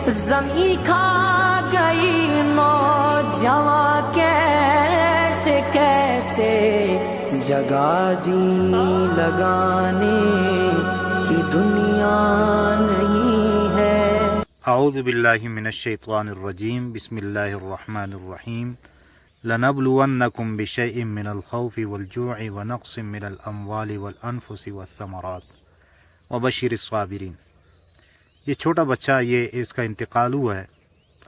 زمیں کھا گئی نوجواں کیسے کیسے جگہ جی لگانے کی دنیا نہیں ہے۔ اعوذ باللہ من الشیطان الرجیم، بسم اللہ الرحمن الرحیم۔ لنبلونکم بشیء من الخوف والجوع ونقص من الاموال والانفس والثمرات وبشر الصابرین۔ یہ چھوٹا بچہ، اس کا انتقال ہوا ہے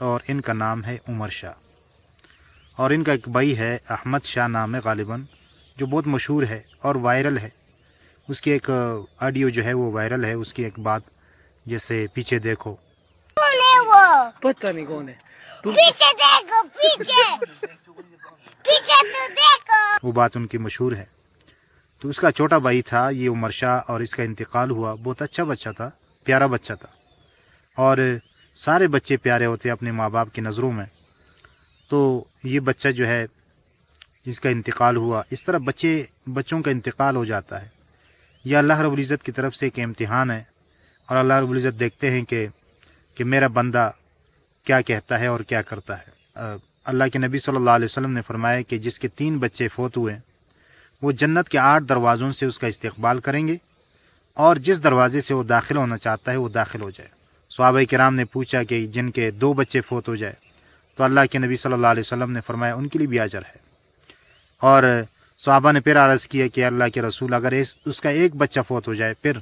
اور ان کا نام ہے عمر شاہ، اور ان کا ایک بھائی ہے احمد شاہ نام ہے غالباً، جو بہت مشہور ہے اور وائرل ہے۔ اس کی ایک آڈیو جو ہے وہ وائرل ہے، اس کی ایک بات جیسے پیچھے دیکھو، پتہ نہیں کون ہے، پیچھے دیکھو، پیچھے پیچھے تو دیکھو۔ وہ بات ان کی مشہور ہے۔ تو اس کا چھوٹا بھائی تھا یہ عمر شاہ، اور اس کا انتقال ہوا۔ بہت اچھا بچہ تھا، پیارا بچہ تھا، اور سارے بچے پیارے ہوتے ہیں اپنے ماں باپ کی نظروں میں۔ تو یہ بچہ جو ہے جس کا انتقال ہوا، اس طرح بچوں کا انتقال ہو جاتا ہے۔ یہ اللہ رب العزت کی طرف سے ایک امتحان ہے، اور اللہ رب العزت دیکھتے ہیں کہ میرا بندہ کیا کہتا ہے اور کیا کرتا ہے۔ اللہ کے نبی صلی اللہ علیہ وسلم نے فرمایا کہ جس کے 3 بچے فوت ہوئے وہ جنت کے 8 دروازوں سے اس کا استقبال کریں گے، اور جس دروازے سے وہ داخل ہونا چاہتا ہے وہ داخل ہو جائے۔ صحابہ کرام نے پوچھا کہ جن کے 2 بچے فوت ہو جائے، تو اللہ کے نبی صلی اللہ علیہ وسلم نے فرمایا ان کے لیے بھی اجر ہے۔ اور صحابہ نے پھر عرض کیا کہ اللہ کے رسول، اگر اس کا 1 بچہ فوت ہو جائے پھر؟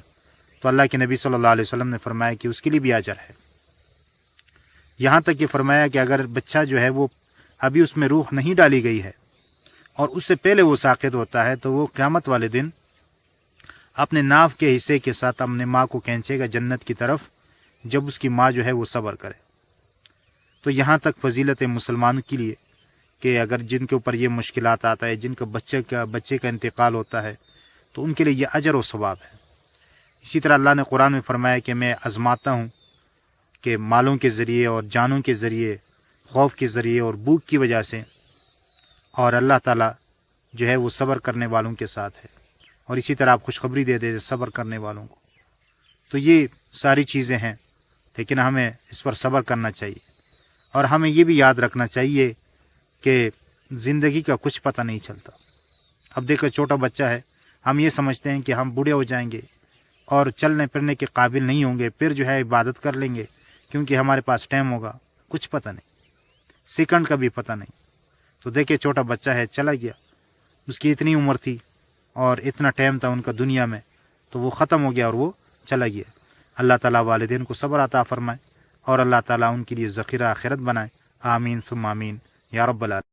تو اللہ کے نبی صلی اللہ علیہ وسلم نے فرمایا کہ اس کے لیے بھی اجر ہے۔ یہاں تک کہ فرمایا کہ اگر بچہ جو ہے وہ ابھی اس میں روح نہیں ڈالی گئی ہے اور اس سے پہلے وہ ساقط ہوتا ہے، تو وہ قیامت والے دن اپنے ناف کے حصے کے ساتھ اپنے ماں کو کھینچے گا جنت کی طرف، جب اس کی ماں جو ہے وہ صبر کرے۔ تو یہاں تک فضیلت مسلمان کے لیے کہ اگر جن کے اوپر یہ مشکلات آتا ہے، جن کا بچے کا انتقال ہوتا ہے، تو ان کے لیے یہ اجر و ثواب ہے۔ اسی طرح اللہ نے قرآن میں فرمایا کہ میں آزماتا ہوں کہ مالوں کے ذریعے اور جانوں کے ذریعے، خوف کے ذریعے اور بھوک کی وجہ سے، اور اللہ تعالیٰ جو ہے وہ صبر کرنے والوں کے ساتھ ہے، اور اسی طرح آپ خوشخبری دے دے صبر کرنے والوں کو۔ تو یہ ساری چیزیں ہیں، لیکن ہمیں اس پر صبر کرنا چاہیے، اور ہمیں یہ بھی یاد رکھنا چاہیے کہ زندگی کا کچھ پتہ نہیں چلتا۔ اب دیکھو چھوٹا بچہ ہے، ہم یہ سمجھتے ہیں کہ ہم بوڑھے ہو جائیں گے اور چلنے پھرنے کے قابل نہیں ہوں گے، پھر جو ہے عبادت کر لیں گے کیونکہ ہمارے پاس ٹائم ہوگا۔ کچھ پتہ نہیں، سیکنڈ کا بھی پتہ نہیں۔ تو دیکھیں چھوٹا بچہ ہے، چلا گیا، اس کی اتنی عمر تھی اور اتنا ٹائم تھا ان کا دنیا میں، تو وہ ختم ہو گیا اور وہ چلا گیا۔ اللہ تعالیٰ والدین کو صبر عطا فرمائے، اور اللہ تعالیٰ ان کے لیے ذخیرہ آخرت بنائے۔ آمین ثم آمین یا رب العالمین۔